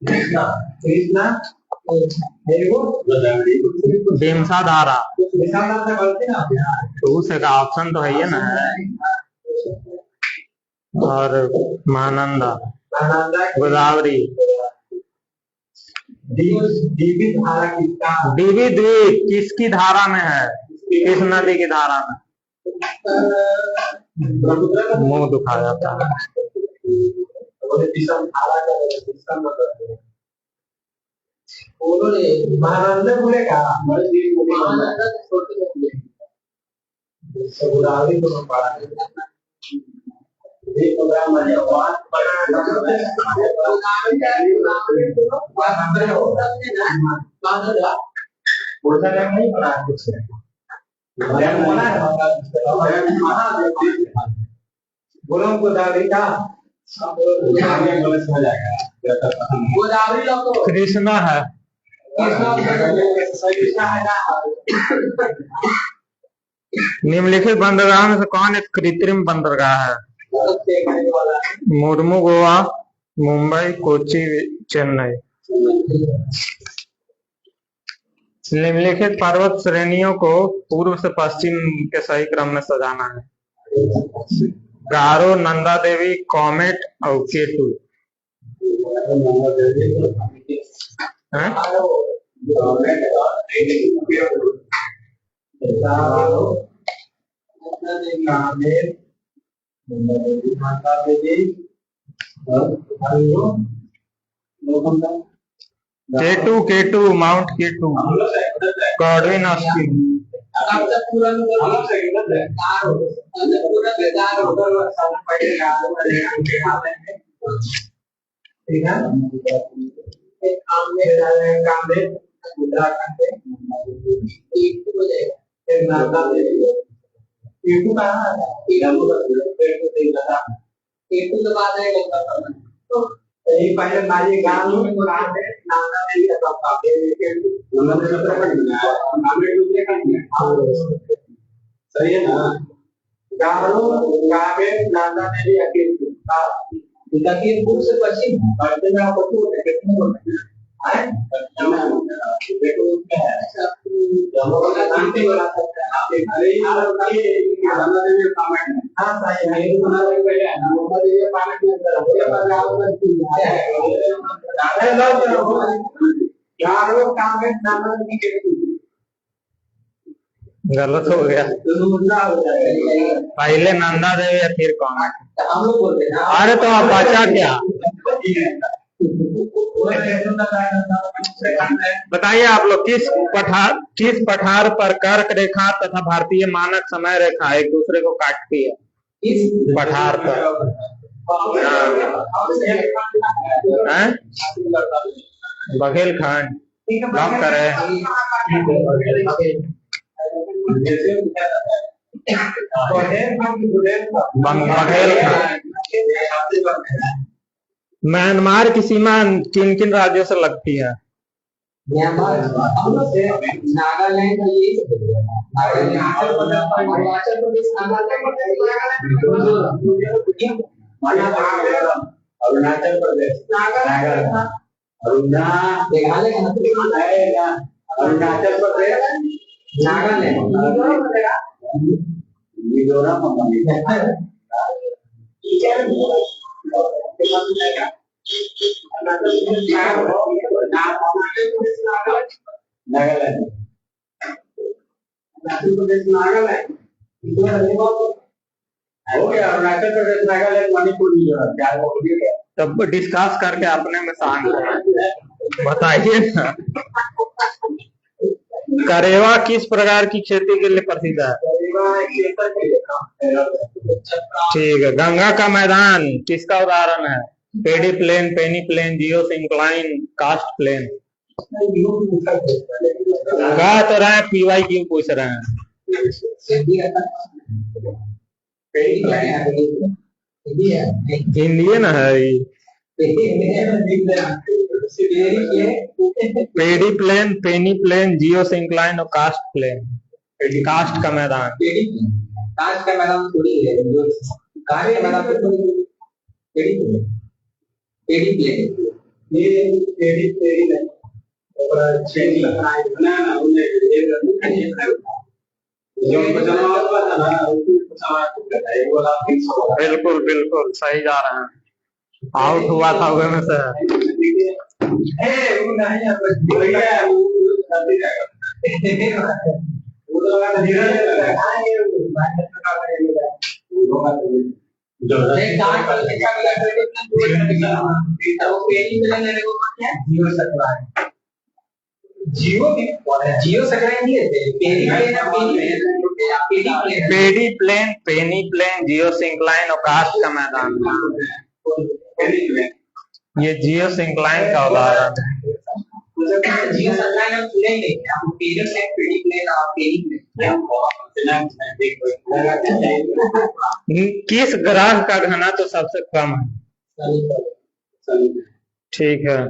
कृष्णा बेमसा धारा तो उसका ऑप्शन तो है ही ना। और महानंदा, गोदावरी, डीबी धारा किसका? डीबी द्वीप किसकी धारा में है? किस नदी की धारा में? मुंह दुखा जाता है। महानंदा बोलेगा गोदावरी को पढ़ा नहीं पढ़ा कुछ बोलो गोदावरी का गोदावरी कृष्णा है। निम्नलिखित बंदरगाह में से कौन एक कृत्रिम बंदरगाह है? मुर्मू गोवा, मुंबई, कोच्चि, चेन्नई। निम्नलिखित पर्वत श्रेणियों को पूर्व से पश्चिम के सही क्रम में सजाना है। गारो, नंदा देवी, कॉमेट और केटू। केटू, केटू, माउंट केटू, कॉडविन ऑस्टिन। पहले नारी गांव में नाना देवी सही है ना? गारो गावे नाना देवी अकेले ताकि पूर्व से पश्चिम बढ़ते में आपको कितने होते हैं हैं देखो क्या है जब शांति वाला आप अरे ये नाना देवी कमेंट हां सही है ये बना रहे पहले नाना देवी कमेंट में करो ये पर आप गारो गावे नाना देवी के गलत हो गया। पहले नंदा देवी या फिर कौन? हम लोग बोलते हैं अरे तो आप बचा क्या? बताइए आप लोग किस पठार पर कर्क रेखा तथा भारतीय मानक समय रेखा एक दूसरे को काटती है? इस पठार पर बघेलखंड लॉक करें। म्यांमार की सीमा किन किन राज्यों से लगती है? म्यांमार नागालैंड अरुणाचल प्रदेश अरुणाचल प्रदेश अरुणाचल प्रदेश नागालैंड मिजोरम अरुणाचल प्रदेश नागालैंड मणिपुर मिजोरम। तब डिस्कस करके अपने में शांत बताइए ना। करेवा किस प्रकार की खेती के लिए प्रसिद्ध है? ठीक है। गंगा का मैदान किसका उदाहरण है? पेडी प्लेन, पेनी प्लेन, जियो सिंक्लाइन, कास्ट प्लेन। कह तो रहे हैं पीवाई क्यों पूछ रहे हैं? हिंदी ना है ये। पेडी प्लेन, पेनी प्लेन, जियो सिंक्लाइन और कास्ट प्लेन। कास्ट का मैदान। कास्ट का मैदान थोड़ी है, कास्ट का मैदान पेड़ी प्लेन, पेड़ी प्लेन, ये पेड़ी पेड़ी नहीं, और चेंज लगना है ना उन्हें ये करना जो बचाना वाला था ना उसको सवाल करता है वो आप बिल्कुल बिल्कुल सही जा रहे हैं। आउट हुआ था वो में से। वो नहीं अब भैया वो जल्दी जाएगा वो तो लगा धीरे धीरे आएंगे वो मेहनत का करेंगे वो होगा जो एक दान पर अच्छा लगा तो वो पेड़ी में लेने को क्या जीरो सप्लाई जियो जियो संक्रांति है पेडी प्लेन, पेनी प्लेन, जियो सिंक्लाइन और कास्ट का मैदान। ये जियो सिंक्लाइन का उदाहरण है। जियो संक्रांति हम चुनेंगे हम पेडी प्लेन, पेडी प्लेन और पेनी प्लेन। किस ग्रह का घनत्व सबसे कम है? ठीक है।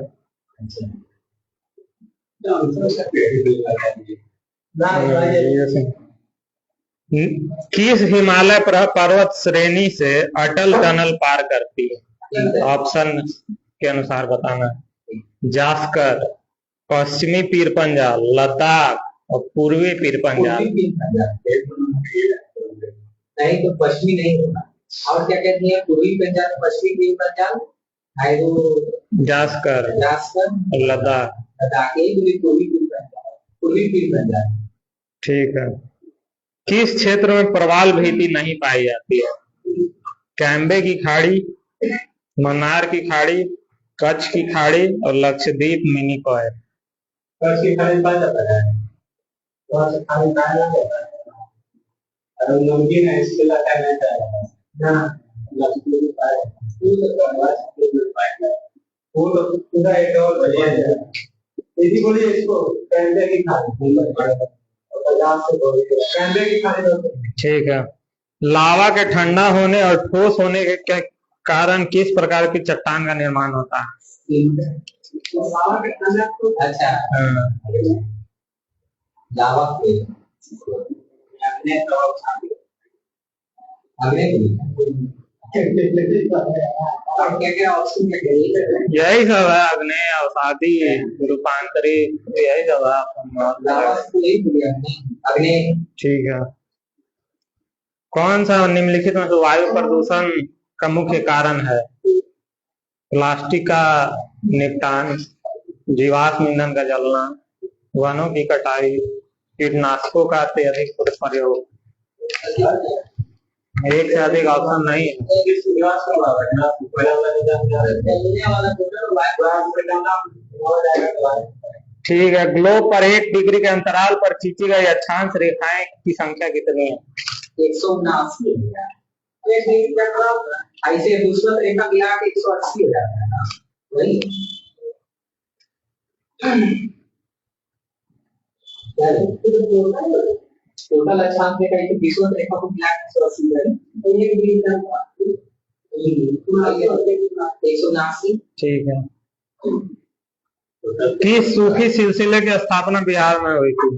किस हिमालय पर्वत श्रेणी से अटल टनल पार करती है? ऑप्शन के अनुसार बताना। जास्कर, पश्चिमी पीर पंजाल, लद्दाख और पूर्वी पीर पंजाल। नहीं तो पश्चिमी नहीं होगा और क्या कहते हैं पूर्वी पंजाब, पश्चिमी पीर पंजाल, जास्कर, जास्कर, लद्दाख। पूर्वी पीर पंजाब। ठीक है। किस क्षेत्र में प्रवाल भीति नहीं पाई जाती है? कैम्बे की खाड़ी, मन्नार की खाड़ी, कच्छ की खाड़ी और लक्षद्वीप मिनी कॉय। कच्छ की खाड़ी पाया जाता है, वहाँ से खाड़ी पाया जाता है और नमकीन है इसके लिए क्या नहीं चाहिए ना लक्षद्वीप पाया वो तो पूरा एक और बढ़िया है। यदि बोलिए इसको कैम्बे की खाड़ी कैम्बे की खाड़ी। ठीक है। लावा के ठंडा होने और ठोस होने के कारण किस प्रकार की चट्टान का निर्माण होता है? लावा के ठंडा तो अच्छा लावा के अग्नि यही सब है। अग्नि, अवसादी, रूपांतरी, यही सब है। ठीक है। कौन सा निम्नलिखित में से वायु प्रदूषण का मुख्य कारण है? प्लास्टिक का निपटान, जीवाश्म ईंधन का जलना, वनों की कटाई, कीटनाशकों का अत्यधिक प्रयोग। एक से अधिक ऑप्शन नहीं है। ठीक है। ग्लोब पर 1 डिग्री के अंतराल पर खींची गई अक्षांश रेखाएं की संख्या कितनी है? 179। ऐसे दूसरा रेखा मिला के 180 हो जाता है ना वही। टोटल अक्षांश रेखा एक दूसरा रेखा को मिला के 180 है तो ये भी 179। ठीक है। किस सूफी सिलसिले की स्थापना बिहार में हुई थी?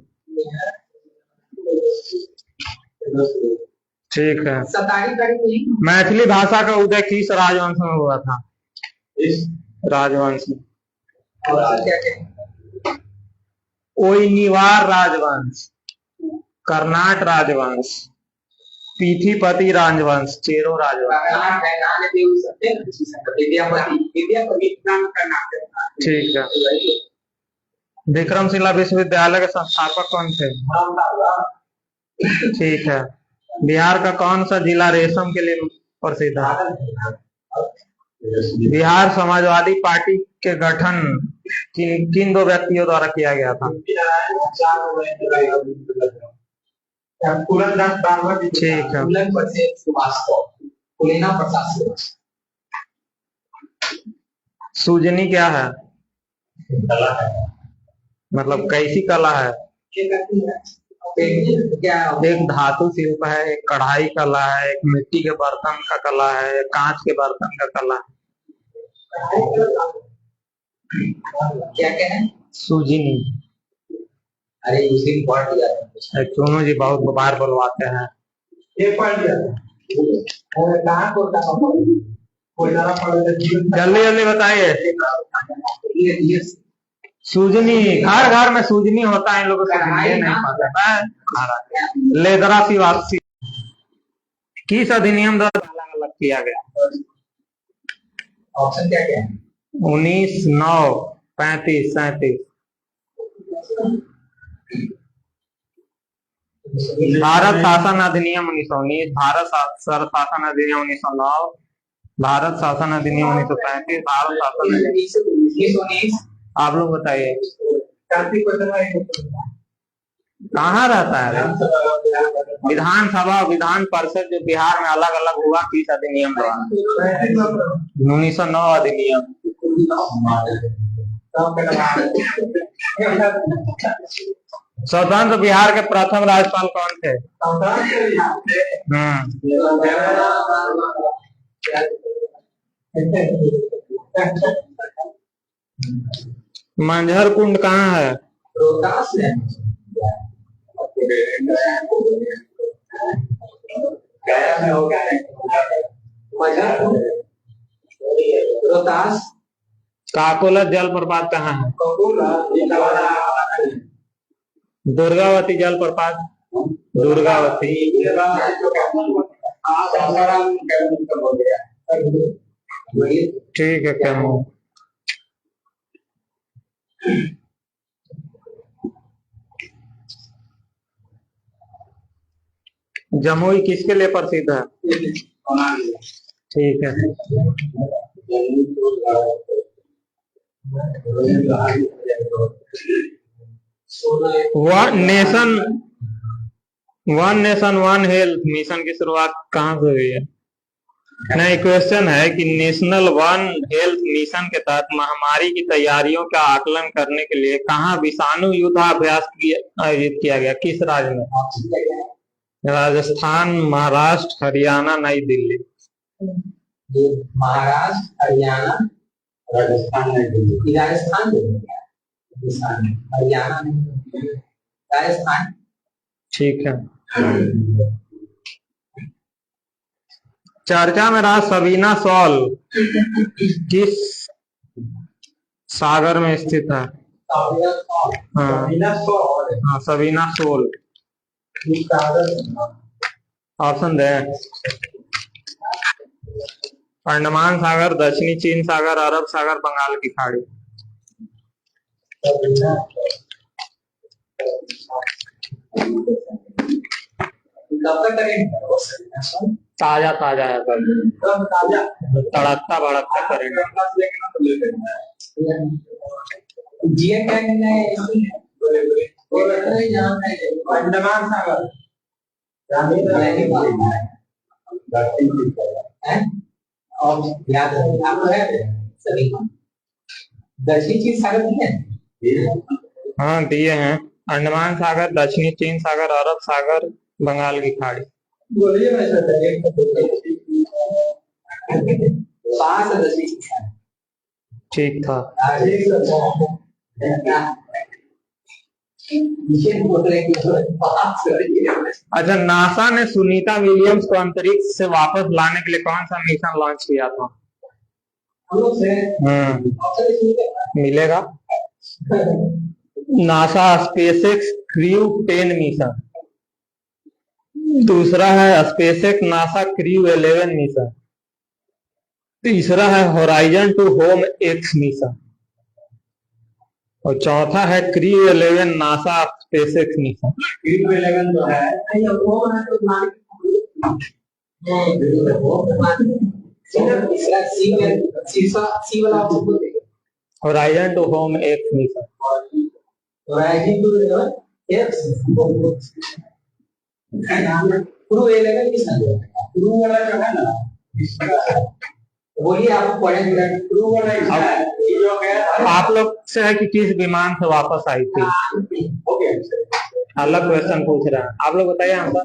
ठीक है। मैथिली भाषा का उदय किस राजवंश में हुआ था? राजवंश में ओइनिवार राजवंश, कर्नाट राजवंश, पीठीपति राजवंश, चेरो राजवंश। ठीक है। विक्रमशिला विश्वविद्यालय के संस्थापक कौन थे? ठीक है। बिहार का कौन सा जिला रेशम के लिए प्रसिद्ध है? बिहार समाजवादी पार्टी के गठन किन 2 व्यक्तियों द्वारा किया गया था? ठीक है। सूजनी क्या है? मतलब कैसी कला है? एक धातु शिल्प है, एक कढ़ाई कला है, एक मिट्टी के बर्तन का कला है, एक कांच के बर्तन का कला है। क्या है? सूजनी। अरे उस दिन पढ़ लिया चुनो जी बहुत बार बुलवाते हैं। ये पढ़ लिया कहाँ को जल्दी जल्दी बताइए। सूजनी, घर घर में सूजनी होता है, इन लोगों को सूजनी नहीं पता। लेदरा सी वापसी किस अधिनियम द्वारा अलग अलग किया गया? ऑप्शन क्या क्या है? 19, 9, 35, 37। भारत शासन अधिनियम 1919, भारत शासन अधिनियम 1909, भारत शासन अधिनियम 1935, भारत शासन अधिनियम। आप लोग बताइए कहाँ रहता है विधानसभा विधान परिषद जो बिहार में अलग अलग हुआ किस अधिनियम द्वारा? 1909 अधिनियम। स्वतंत्र बिहार के प्रथम राज्यपाल कौन थे? मंझर कुंड कहाँ है? रोहतास में। गया में होगा मंझर कुंड, रोहतास। काकोला जलप्रपात कहाँ है? दुर्गावती जलप्रपात, दुर्गावती। ठीक है क्या? जमुई किसके लिए प्रसिद्ध है? ठीक है। One nation one health mission की शुरुआत कहाँ से हुई है? नहीं, क्वेश्चन है कि नेशनल वन हेल्थ मिशन के तहत महामारी की तैयारियों का आकलन करने के लिए कहाँ विषाणु युद्धाभ्यास आयोजित किया गया? किस राज्य में? राजस्थान, महाराष्ट्र, हरियाणा, नई दिल्ली। महाराष्ट्र, हरियाणा, राजस्थान, नई दिल्ली। राजस्थान, हरियाणा, राजस्थान। ठीक है। चर्चा में रहा सबीना शॉल किस सागर में स्थित है? हाँ, सबीना शॉल। ऑप्शन दे। अंडमान सागर, दक्षिणी चीन सागर, अरब सागर, बंगाल की खाड़ी। ताजा ताजा है सर, तड़कता भड़कता करेंगे। अंडमान सागर, दक्षिणी चीन सागर दिए? हाँ दिए हैं। अंडमान सागर, दक्षिणी चीन सागर, अरब सागर, बंगाल की खाड़ी। बोलिए ठीक था। अच्छा, नासा ने सुनीता विलियम्स को अंतरिक्ष से वापस लाने के लिए कौन सा मिशन लॉन्च किया था? मिलेगा। नासा स्पेसएक्स क्रू 10 मिशन, दूसरा है स्पेसएक्स नासा क्रू 11 मिशन, तीसरा है Horizon to home X mission, और चौथा है crew 11 NASA SpaceX mission. Crew 11 जो है Horizon to home X mission. Horizon to X crew 11 mission, crew वाला जो है ना, बोलिए आप पढ़ेंगे। क्रू वाला आप लोग से है कि किस विमान से वापस आई थी? अलग क्वेश्चन पूछ रहे हैं, आप लोग बताइए हमको।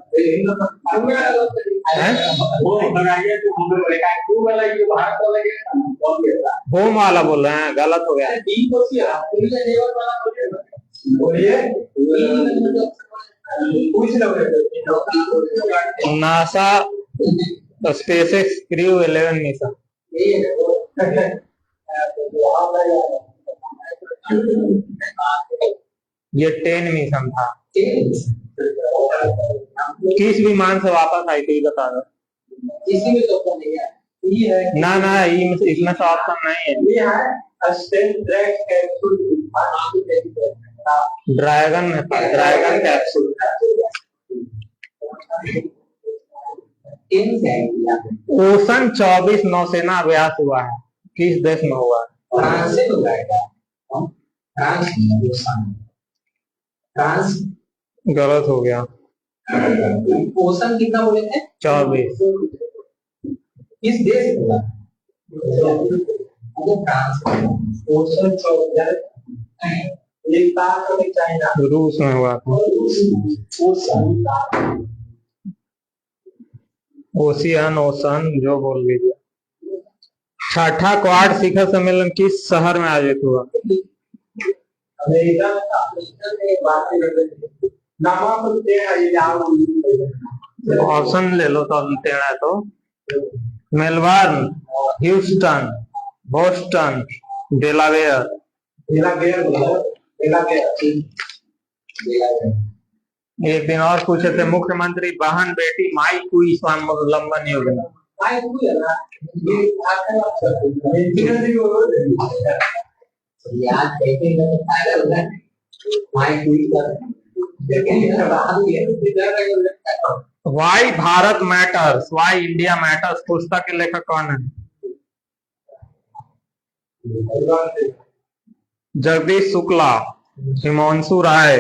होम वाला बोल रहे हैं, गलत हो गया। NASA SpaceX crew 11 mission. ये ये 10 मिशन था। किस विमान से वापस आई थी बता दो। किसी में तो ऑप्शन नहीं है। ये है ना ना इसमें तो ऑप्शन नहीं है। ये है अस्टेन ड्रैग कैप्सूल ड्रैगन में था, ड्रैगन कैप्सूल। ओशन 24 नौसेना अभ्यास हुआ है, किस देश में हुआ है? फ्रांस से हो जाएगा। फ्रांस फ्रांस गलत हो गया। ओशन कितना बोले थे? 24। किस देश होगा? फ्रांस। ओशन 24 चाइना, रूस में हुआ था। ओशियन, ओशन जो बोल लीजिए। छठा क्वाड शिखर सम्मेलन किस शहर में आयोजित हुआ? अमेरिका में। ऑप्शन ले लो तो टेढ़ा है तो। Melbourne, Houston, Boston, Delaware. एक दिन और पूछे थे, मुख्यमंत्री बहन बेटी माई कुई स्वावलंबन योजना। Why Bharat matters, why India matters पुस्तक के लेखक कौन है? जगदीश शुक्ला, हिमांशु राय,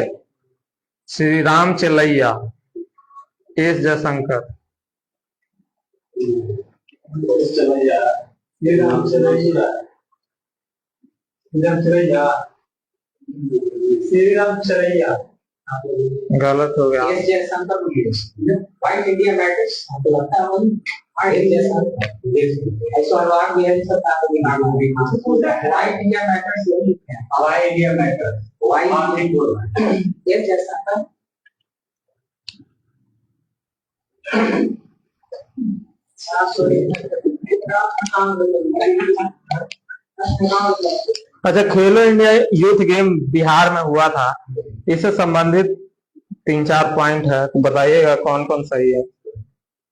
श्री राम चलैया, एस जयशंकर। गलत हो गया। वाइट इंडिया मैटर्स आपको लगता है white India matters white India matters अच्छा, खेलो इंडिया यूथ गेम बिहार में हुआ था, इससे संबंधित 3-4 पॉइंट है तो बताइएगा कौन कौन सही है।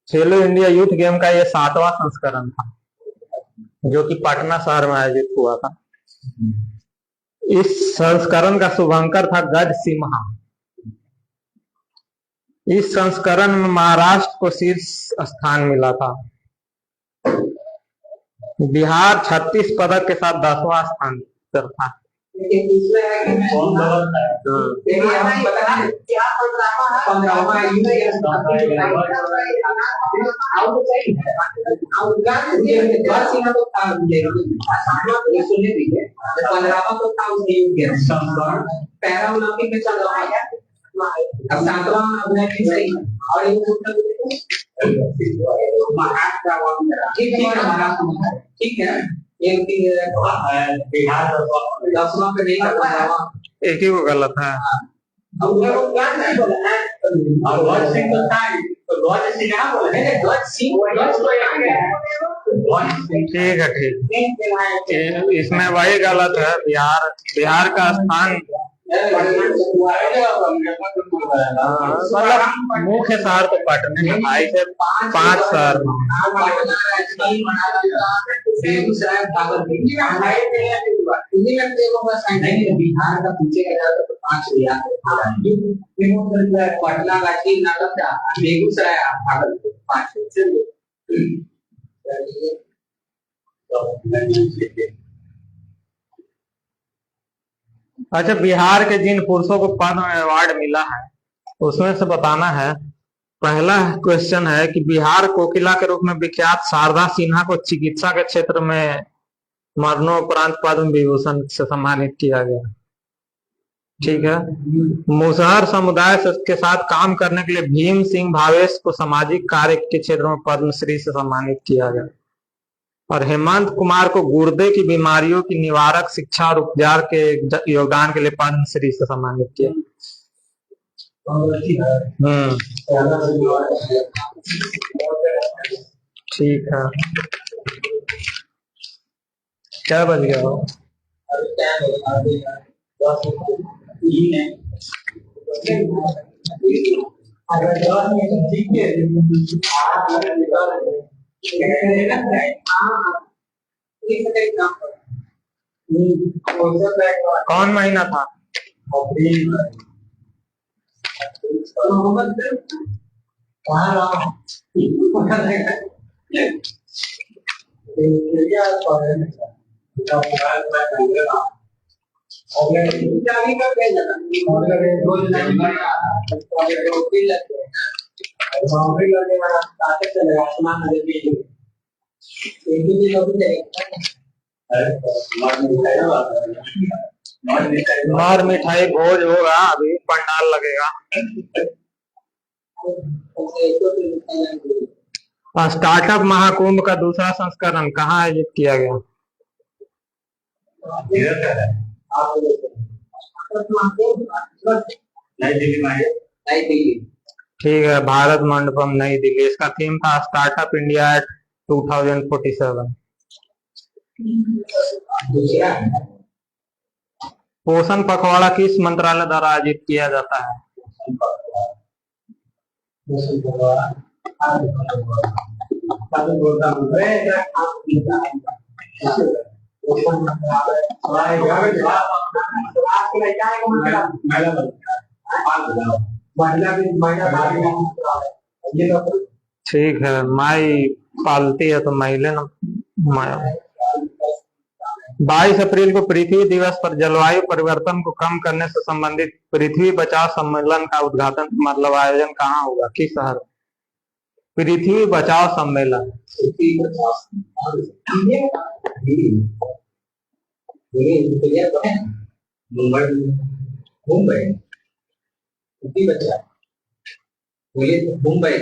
खेलो इंडिया यूथ गेम का ये 7वां संस्करण था जो कि पटना शहर में आयोजित हुआ था। इस संस्करण का शुभंकर था गज सिम्हा। इस संस्करण में महाराष्ट्र को शीर्ष स्थान मिला था। बिहार 36 पदक के साथ 10वां स्थान पर था। पैरालंपिक में चल रहा है अब 7वां सही और ठीक है बिहार 10वां पे नहीं एक ही को गलत है। ठीक है, ठीक, इसमें वही गलत है। बिहार का स्थान मतलब मुख्य शहर तो पटना है, 5 शहर बेगूसराय बिहार का पूछेगा तो 5 पटना रांची नालंदा बेगूसराय भागलपुर 5। अच्छा, बिहार के जिन पुरुषों को पद्म अवार्ड मिला है उसमें से बताना है। पहला क्वेश्चन है कि बिहार कोकिला के रूप में विख्यात शारदा सिन्हा को चिकित्सा के क्षेत्र में मरणोपरांत पद्म विभूषण से सम्मानित किया गया। ठीक है। मुसहर समुदाय के साथ काम करने के लिए भीम सिंह भावेश को सामाजिक कार्य के क्षेत्र में पद्मश्री से सम्मानित किया गया। और हेमंत कुमार को गुर्दे की बीमारियों की निवारक शिक्षा और उपचार के योगदान के लिए पद्मश्री से सम्मानित किया। ठीक है। 6 बज गया हो। अभी टाइम हो अभी 10 है। अगर 10 मिनट ठीक है आप अगर निकाल कौन महीना था? अप्रैल कहाँ रहा मार मिठाई भोज होगा, अभी पंडाल लगेगा। स्टार्टअप महाकुंभ का दूसरा संस्करण कहाँ आयोजित किया गया? नई दिल्ली। ठीक है, भारत मंडपम नई दिल्ली। इसका थीम था स्टार्टअप इंडिया 2047। पोषण पखवाड़ा किस मंत्रालय द्वारा आयोजित किया जाता है? ठीक है, माई पालती है तो महिला ना माया। 22 अप्रैल को पृथ्वी दिवस पर जलवायु परिवर्तन को कम करने से संबंधित पृथ्वी बचाओ सम्मेलन का उद्घाटन मतलब आयोजन कहाँ होगा, किस शहर? पृथ्वी बचाओ सम्मेलन। मुंबई मुंबई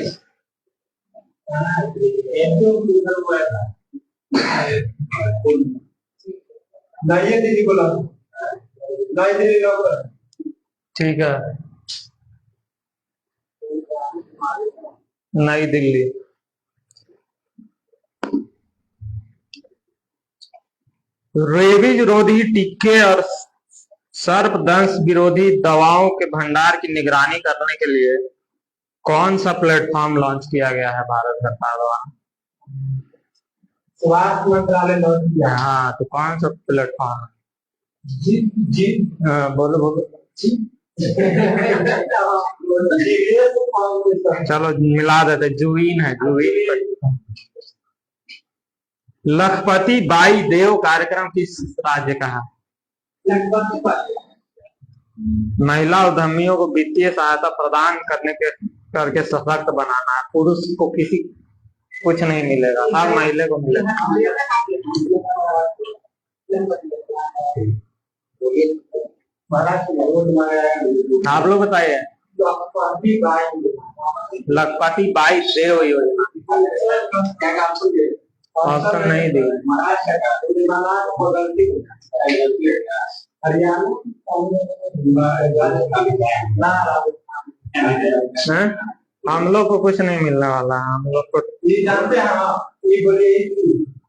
नई दिल्ली बोला, नई दिल्ली लौकर। ठीक है, नई दिल्ली। रेबीज विरोधी टीके और सर्पदंश विरोधी दवाओं के भंडार की निगरानी करने के लिए कौन सा प्लेटफॉर्म लॉन्च किया गया है भारत सरकार द्वारा? स्वास्थ्य मंत्रालय लॉन्च किया। हाँ, तो कौन सा प्लेटफॉर्म? जी जी बोलो बोलो। चलो मिला देते, जुईन है, जुईन। लखपति बाई देव कार्यक्रम किस राज्य का है? महिला उद्यमियों को वित्तीय सहायता प्रदान करके सशक्त बनाना है। पुरुष को किसी कुछ नहीं मिलेगा, हर महिला को मिलेगा। आप लोग बताइए। लखपति बाई देव योजना ऑप्शन नहीं दी। हम लोग को कुछ नहीं मिलने वाला है, हम लोग को ये जानते हैं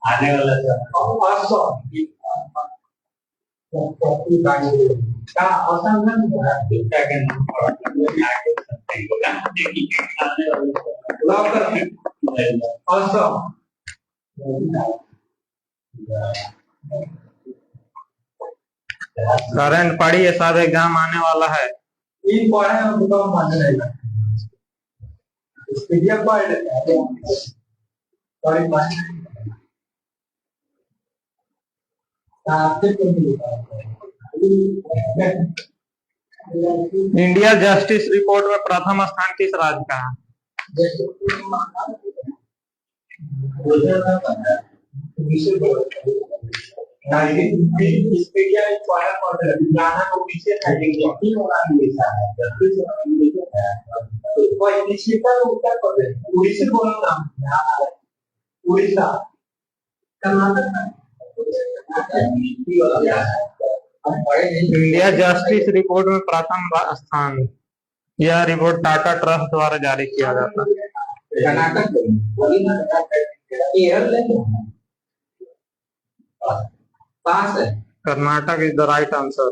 आने वाला करंट पड़ी है, सब एग्जाम आने वाला है। इंडिया जस्टिस रिपोर्ट में प्रथम स्थान किस राज्य का है? उड़ीसा इंडिया जस्टिस रिपोर्ट में प्रथम स्थान। यह रिपोर्ट टाटा ट्रस्ट द्वारा जारी किया जाता है। कहाँ से? Karnataka is the right answer.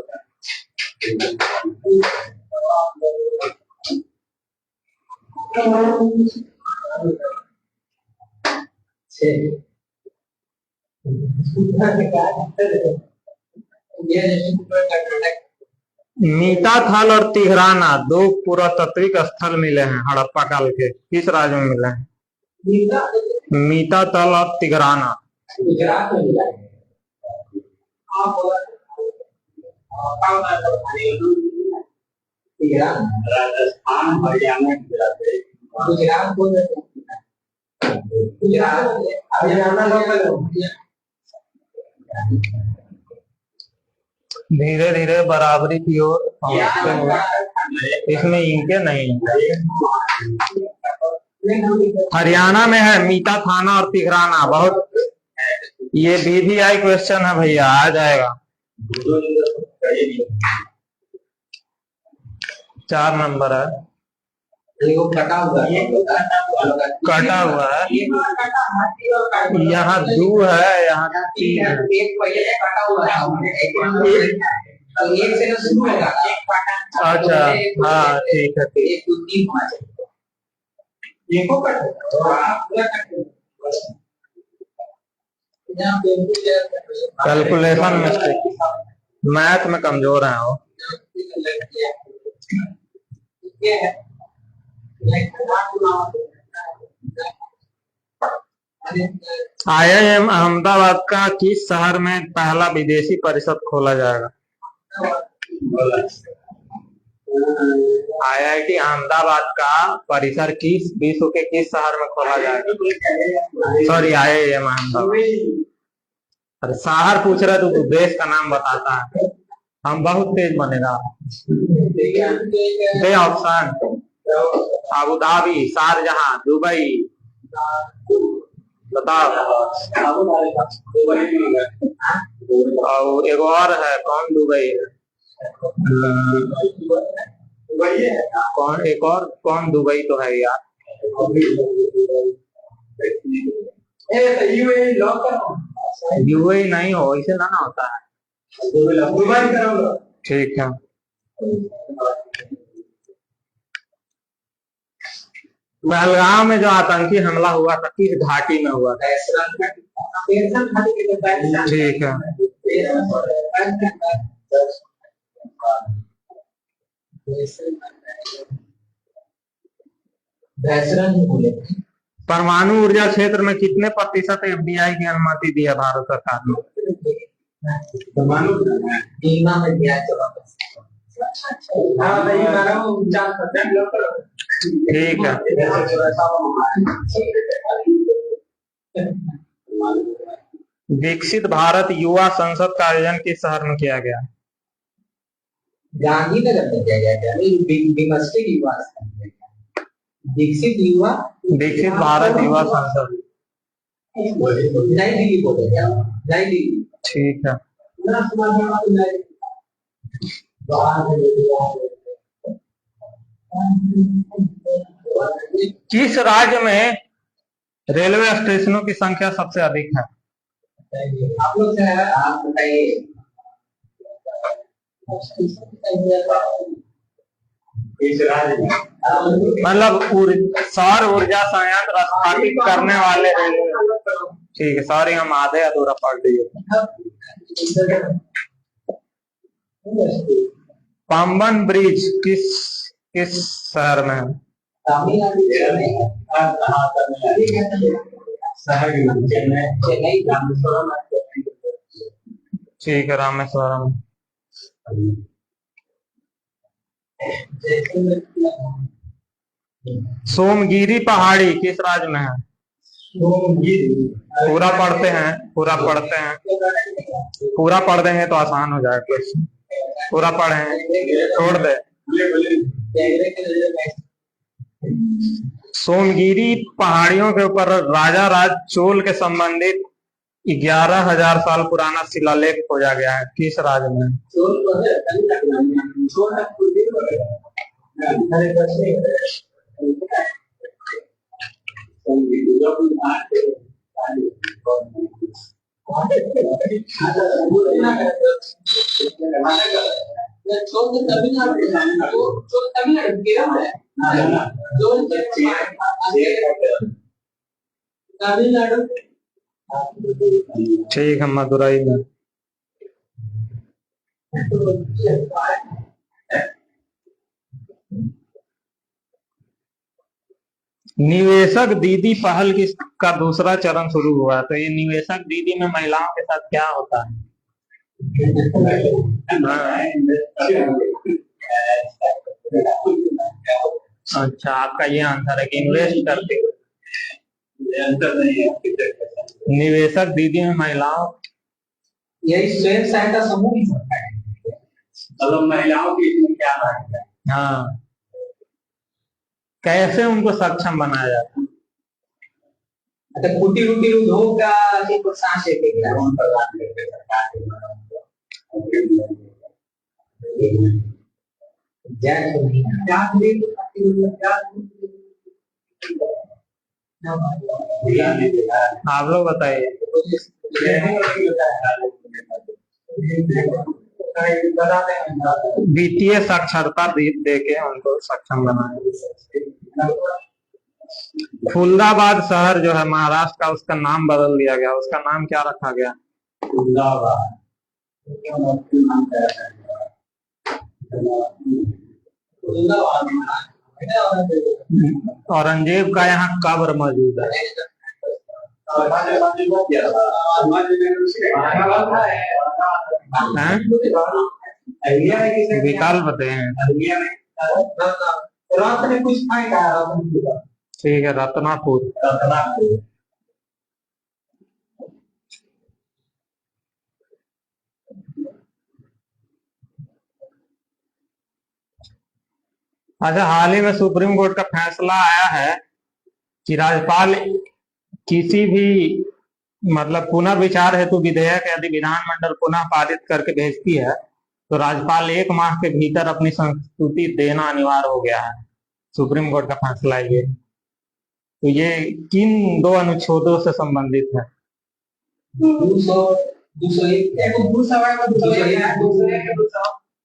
मीता थल और तिघराना दो पुरातात्विक स्थल मिले हैं हड़प्पा काल के, किस राज्य में मिले हैं? मीता तल और तिघराना। गुजरात में मिला है। राजस्थान हरियाणा गुजरात गुजरात हरियाणा धीरे धीरे बराबरी की ओर पहुंचते हुए, इसमें इनके नहीं। हरियाणा में है मीता थाना और तिघराना। बहुत ये बीबीआई क्वेश्चन है भैया, आ जाएगा। 4 नंबर है। कटा हुआ है, कटा हुआ है। यहाँ 2 है, यहाँ 3 है। एक पहले कटा हुआ है, एक से शुरू होगा। अच्छा हाँ ठीक है, ठीक। एक 2 3 होना चाहिए। देखो कैलकुलेशन मिस्टेक, मैथ में कमजोर है वो। IIM अहमदाबाद का किस शहर में पहला विदेशी परिषद खोला जाएगा? IIT अहमदाबाद का परिसर किस विश्व के किस शहर में खोला जाएगा? Sorry, IIM Ahmedabad. अरे शहर पूछ रहे तो देश का नाम बताता है, हम बहुत तेज बनेगा। दे option: Abu Dhabi, Sharjah, Dubai. बताओ। और एक और है, कौन दुबई है? कौन एक और कौन दुबई तो है यार। यूएई नहीं हो, इसे ना होता है। ठीक है। पहलगाम में जो आतंकी हमला हुआ था किस घाटी में हुआ था? ठीक है। परमाणु ऊर्जा क्षेत्र में कितने प्रतिशत FDI की अनुमति दी है भारत सरकार ने? ठीक है। विकसित भारत युवा संसद का आयोजन किस शहर में किया गया? गांधीनगर में किया गया। विकसित भारत युवा संसद नई दिल्ली बोलेगा, नई दिल्ली। ठीक है। किस राज्य में रेलवे स्टेशनों की संख्या सबसे अधिक है? आप लोग से है, आप बताइए। मतलब सौर ऊर्जा संयंत्र स्थापित करने वाले रेलवे। ठीक है, सॉरी हम आधे अधूरा पढ़ दिए। पाम्बन ब्रिज किस शहर में है? ठीक है, रामेश्वरम। सोमगिरी पहाड़ी किस राज्य में है? पूरा पढ़ते हैं, पूरा पढ़ देंगे तो आसान हो जाएगा क्वेश्चन। पूरा पढ़े, छोड़ दे। सोमगिरी पहाड़ियों के ऊपर राजा राज चोल के संबंधित 11,000 साल पुराना शिलालेख खोजा गया है, किस राज्य में? तमिलनाडु। ठीक है, मदुरई में। निवेशक दीदी पहल का दूसरा चरण शुरू हुआ। तो ये निवेशक दीदी में महिलाओं के साथ क्या होता है? अच्छा, आपका ये आंसर है कि इन्वेस्ट करते। निवेशक दीदी में महिलाओं, यही स्वयं सहायता समूह ही होता है। मतलब महिलाओं की इसमें क्या बात है? हाँ, कैसे उनको सक्षम बनाया जाता है? अच्छा, कुटीर उद्योग का प्रोत्साहन देते हैं कौन प्रदान करते हैं सरकार के आप लोग बताइए। वित्तीय साक्षरता दे के उनको सक्षम बनाया। फुल्दाबाद शहर जो है महाराष्ट्र का, उसका नाम बदल दिया गया। उसका नाम क्या रखा गया? औरंगजेब का यहाँ कब्र मौजूद है। विकल्प बताए हैं। ठीक है, रत्नापुर। अच्छा, हाल ही में सुप्रीम कोर्ट का फैसला आया है कि राज्यपाल किसी भी मतलब पुनर्विचार हेतु विधेयक यदि विधानमंडल पुनः पारित करके भेजती है तो राज्यपाल 1 माह के भीतर अपनी संस्तुति देना अनिवार्य हो गया है। सुप्रीम कोर्ट का फैसला ये। तो ये किन 2 अनुच्छेदों से संबंधित है? 201।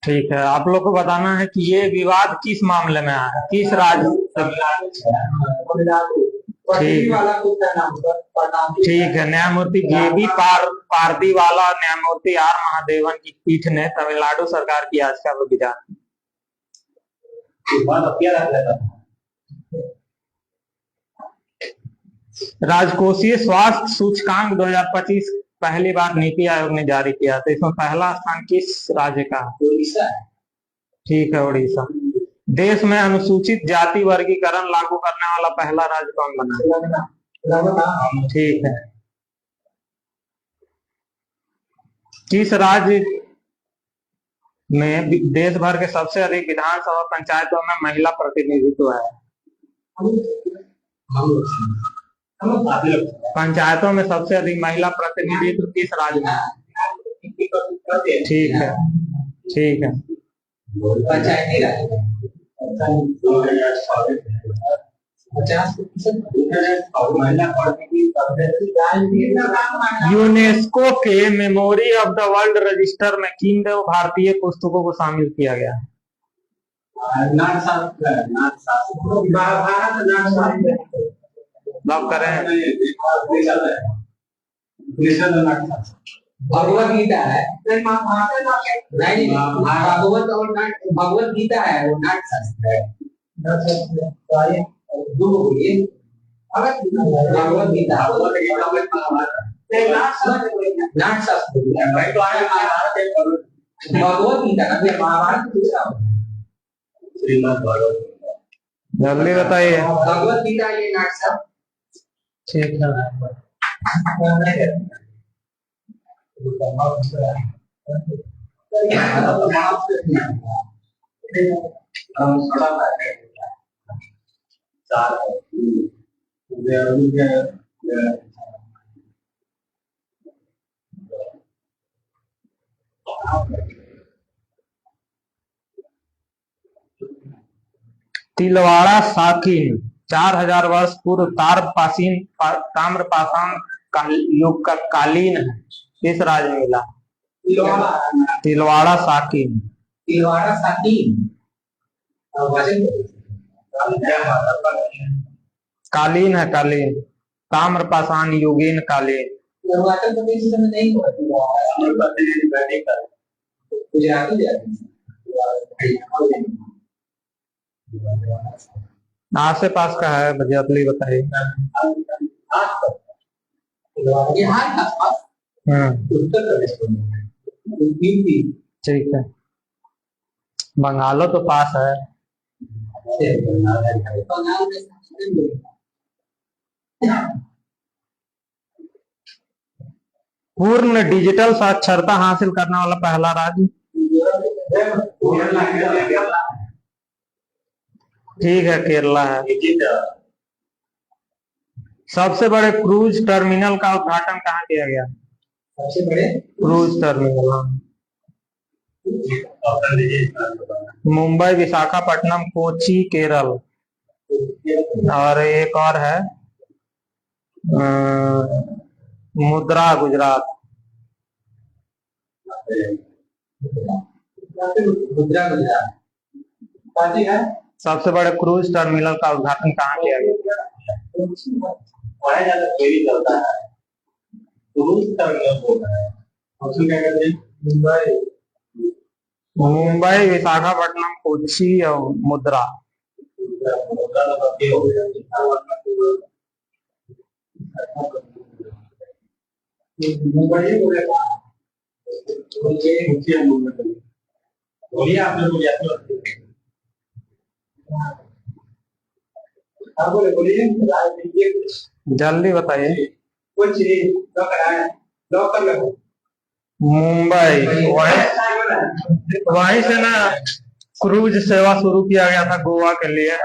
ठीक है, आप लोग को बताना है कि ये विवाद किस मामले में आया है, किस राज्य? ठीक है, न्यायमूर्ति JB पारदीवाला और न्यायमूर्ति R महादेवन की पीठ ने तमिलनाडु सरकार की याचिका पर विचार। राजकोषीय स्वास्थ्य सूचकांक 2025 पहली बार नीति आयोग ने जारी किया। तो इसमें पहला स्थान किस राज्य का? उड़ीसा। ठीक है, उड़ीसा। देश में अनुसूचित जाति वर्गीकरण लागू करने वाला पहला राज्य कौन बना? ठीक है। किस राज्य में देश भर के सबसे अधिक विधानसभा पंचायतों में महिला प्रतिनिधित्व है? पंचायतों में सबसे अधिक महिला प्रतिनिधित्व किस राज्य में? ठीक है, ठीक है। पंचायती राज 50%। यूनेस्को के memory of the world register में किन 2 भारतीय पुस्तकों को शामिल किया गया है? लॉक करें। भगवत गीता है, नहीं भागवत और भगवत गीता है, वो नाट्यशास्त्र है। भगवत गीता नाट्यशास्त्र, भगवत गीता का महाभारत दूसरा। जल्दी बताइए। भगवत गीता ये नाट्यशास्त्र। ठीक है। तिलवाड़ा साकिन 4000 वर्ष पूर्व ताम्रपाषाण युग का कालीन है। किस राज्य में मिला? तिलवाड़ा। तिलवाड़ा साकी। तिलवाड़ा साकी। वजन क्या कालीन है, कालीन। ताम्र पाषाण युगीन कालीन। अरुणाचल प्रदेश में नहीं हुआ। गुजरात आसे पास का है, जल्दी बताइए। बिहार का पास उत्तर प्रदेश में। ठीक है, बंगालो तो पास है। पूर्ण डिजिटल साक्षरता हासिल करने वाला पहला राज्य? ठीक है, केरला है। सबसे बड़े क्रूज टर्मिनल का उद्घाटन कहाँ किया गया? सबसे बड़े क्रूज टर्मिनल मुंबई, विशाखापट्टनम, कोची केरल, और एक और है मुद्रा गुजरात। सबसे बड़े क्रूज टर्मिनल का उद्घाटन कहाँ किया गया? मुंबई, विशाखापट्टनम, कोची और मुद्रा। जल्दी बताइए। मुंबई, वहीं से ना क्रूज सेवा शुरू किया गया था गोवा के लिए।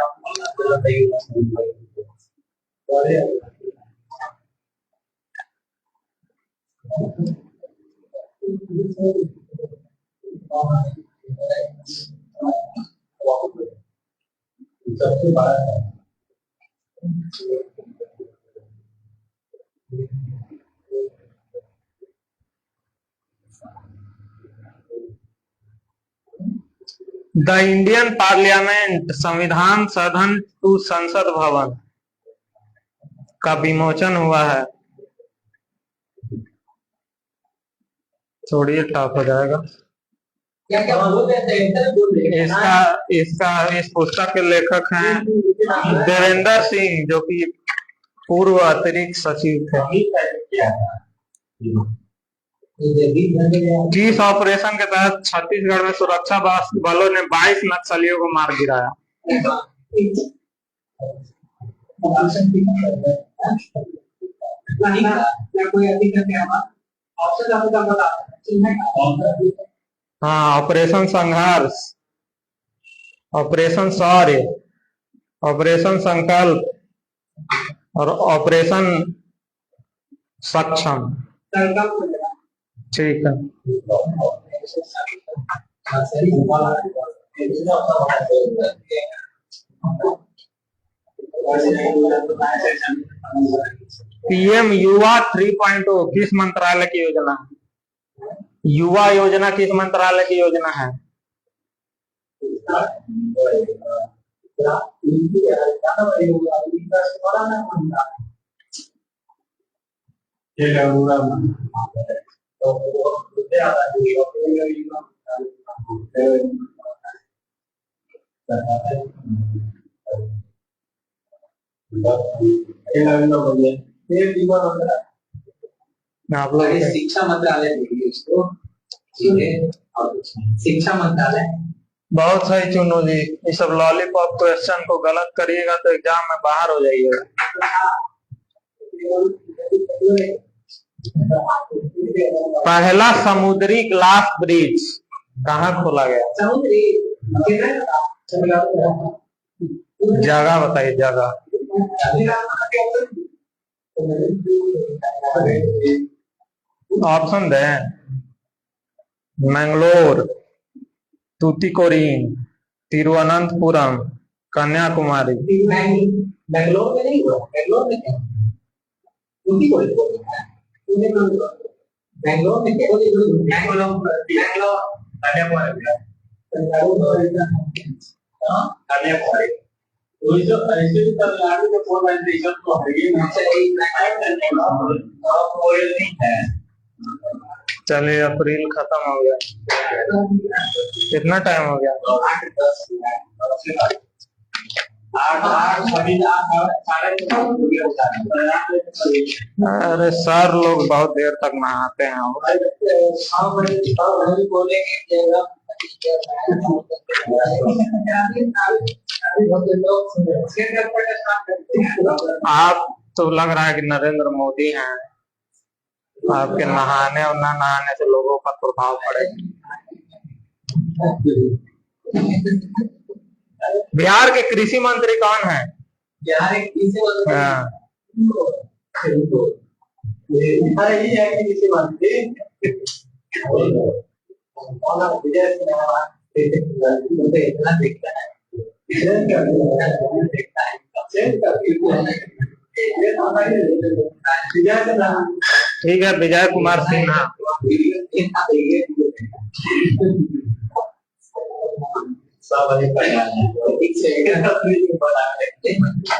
द इंडियन पार्लियामेंट संविधान सदन टू संसद भवन का विमोचन हुआ है। थोड़ी टफ हो जाएगा। इस पुस्तक के लेखक हैं देवेंद्र सिंह, जो कि पूर्व अतिरिक्त सचिव थे। किस ऑपरेशन के तहत छत्तीसगढ़ में सुरक्षा बलों ने 22 नक्सलियों को मार गिराया? हाँ, ऑपरेशन संघर्ष, ऑपरेशन शौर्य, ऑपरेशन संकल्प और ऑपरेशन सक्षम। ठीक है। पीएम युवा 3.0 किस मंत्रालय की योजना है? युवा योजना किस मंत्रालय की योजना है? आप लोग शिक्षा मंत्रालय, शिक्षा मंत्रालय। बहुत सही चुनो जी। ये सब लॉलीपॉप क्वेश्चन को गलत करिएगा तो एग्जाम में बाहर हो जाइएगा। पहला समुद्री ग्लास ब्रिज कहाँ खोला गया? जगह बताइए, जगह। ऑप्शन दें? मैंगलोर, तूतीकोरिन, तिरुवनंतपुरम, कन्याकुमारी। बैंगलोर में नहीं हुआ। बैंगलोर में क्या? तूतीकोरिन। Bangalore में क्या बोले Bangalore कन्याकुमारी तो जो ऐसे भी तमिलनाडु में पोलराइजेशन तो है ही नहीं है। चलिए अप्रैल खत्म हो गया, कितना टाइम हो गया? 8-10 अरे सर लोग बहुत देर तक नहाते हैं। आप तो लग रहा है कि नरेंद्र मोदी हैं, आपके नहाने और ना नहाने से लोगों पर प्रभाव पड़ेगा। बिहार के कृषि मंत्री कौन है? बिहार के कृषि मंत्री कृषि मंत्री इतना दिखता है ठीक है, विजय कुमार सिन्हा।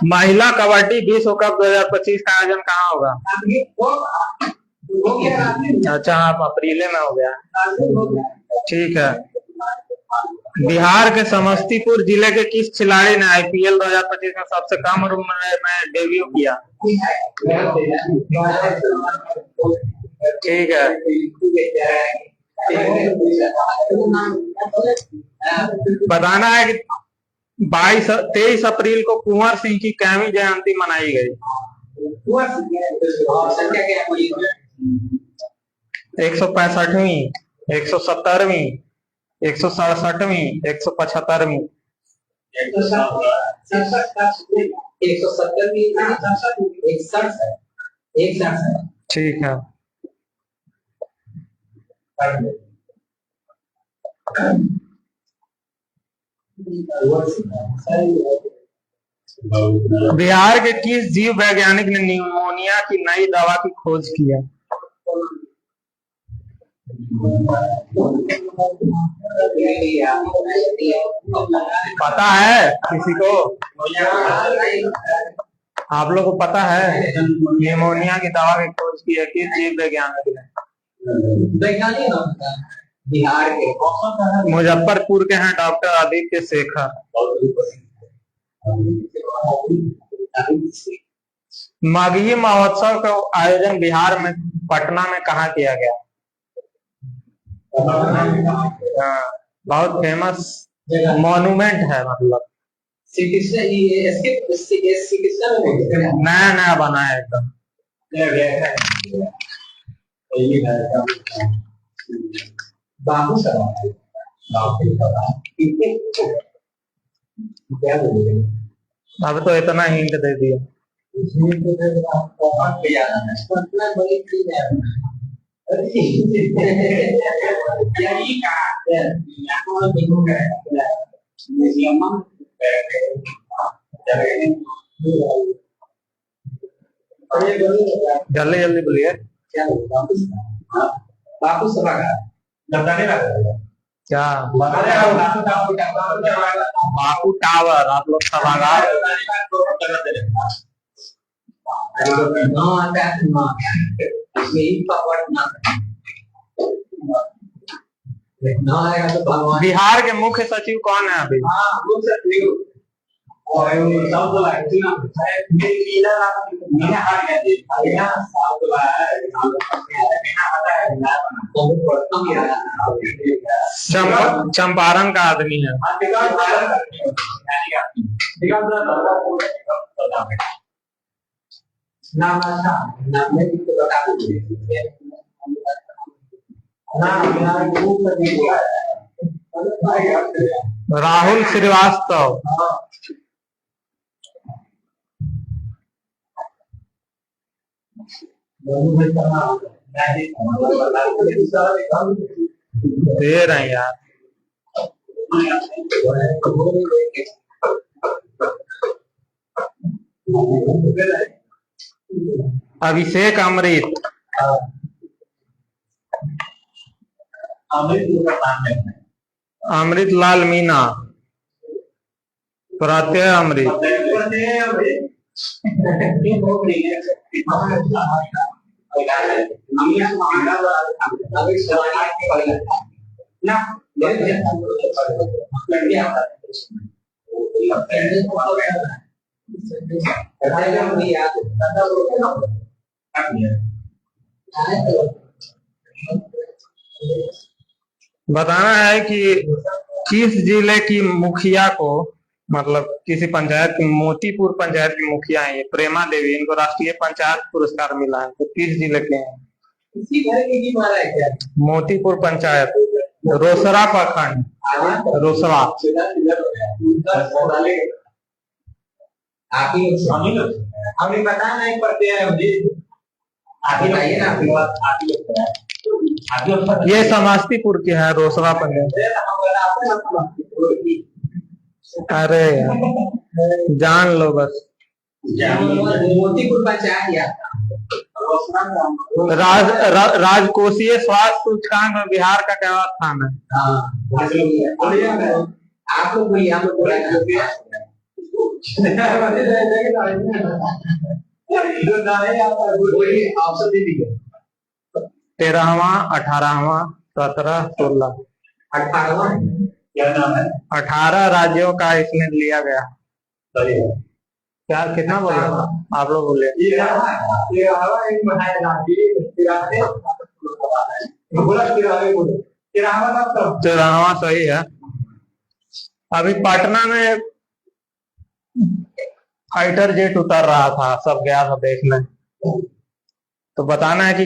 महिला कबड्डी विश्व कप 2025 का आयोजन कहाँ होगा? अच्छा, आप अप्रैल में हो गया, ठीक है। बिहार के समस्तीपुर जिले के किस खिलाड़ी ने IPL 2025 में सबसे कम उम्र में डेब्यू किया? ठीक है। बताना है कि 23 अप्रैल को कुंवर सिंह की कैवीं जयंती मनाई गई? 165वीं, 170वीं, 167वीं, 175वीं? 170 ठीक है। बिहार के किस जीव वैज्ञानिक ने निमोनिया की नई दवा की खोज की है? पता है किसी को? आप लोग को पता है निमोनिया की दवा की खोज की है किस जीव वैज्ञानिक ने? बिहार के मुजफ्फरपुर के हैं डॉक्टर आदित्य शेखर। माघी महोत्सव का आयोजन बिहार में पटना में कहाँ किया गया? बहुत फेमस मॉन्यूमेंट है, मतलब नया नया बना है एकदम। बाबू अब तो इतना हिंट दे दिया। जल्दी जल्दी बोलिए। बापू सभागार क्या? बापू टावर, आप लोग सभागार। बिहार के मुख्य सचिव कौन है अभी? चंपारण का आदमी है। राहुल श्रीवास्तव। दे रहे हैं यार। अभिषेक अमृत। अमृतपुर का नाम है। अमृतलाल मीना, प्रत्यय अमृत। बताना है कि किस जिले की मुखिया को, मतलब किसी पंचायत की, मोतीपुर पंचायत की मुखिया है ये प्रेमा देवी, इनको राष्ट्रीय पंचायत पुरस्कार मिला है, तो किस जिले के हैं? इसी घर की मारा है क्या? मोतीपुर पंचायत, रोसड़ा प्रखंड, रोसड़ा। आप ही हमें बताया नहीं पड़ते हैं मुझे, आप ही बताइए ना आपकी बात। आप ही ये समस्तीपुर के है, रोसड़ा पंचायत। अरे यार, जान लो बस। मोतीपुर पंचायत राजकोषीय स्वास्थ्य सूचकांक में बिहार का क्या स्थान है? आप लोग बोलिए, आप लोग बोलिए, ऑप्शन दे दीजिए। 13वां, 18वां, 17, 16। 18वां क्या नाम है? 18 राज्यों का इसमें लिया गया। सही है। क्या, कितना बोले आप लोग? बोले 13वां सही है। अभी पटना में फाइटर जेट उतर रहा था, सब गया था देखने, तो बताना है कि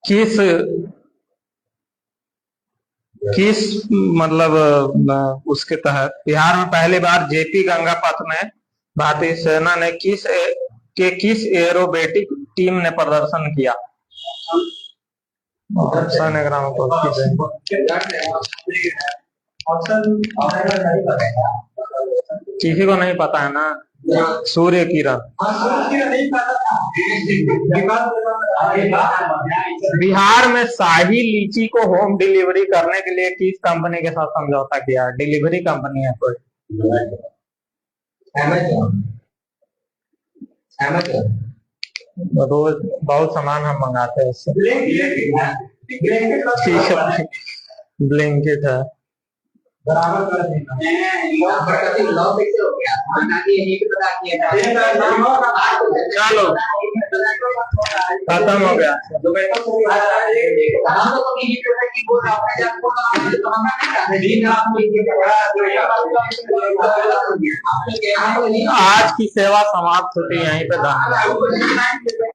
किस मतलब उसके तहत बिहार में पहली बार जेपी गंगा पथ में भारतीय सेना ने किस एरोबेटिक टीम ने प्रदर्शन किया? किसी को नहीं पता है ना? सूर्य किरण। बिहार में शाही लीची को होम डिलीवरी करने के लिए किस कंपनी के साथ समझौता किया? डिलीवरी कंपनी है कोई? रोज बहुत सामान हम मंगाते हैं इससे। ब्लिंकिट है। बराबर कर देना। चलो खत्म हो गया। आज की सेवा समाप्त होती है यहीं पे।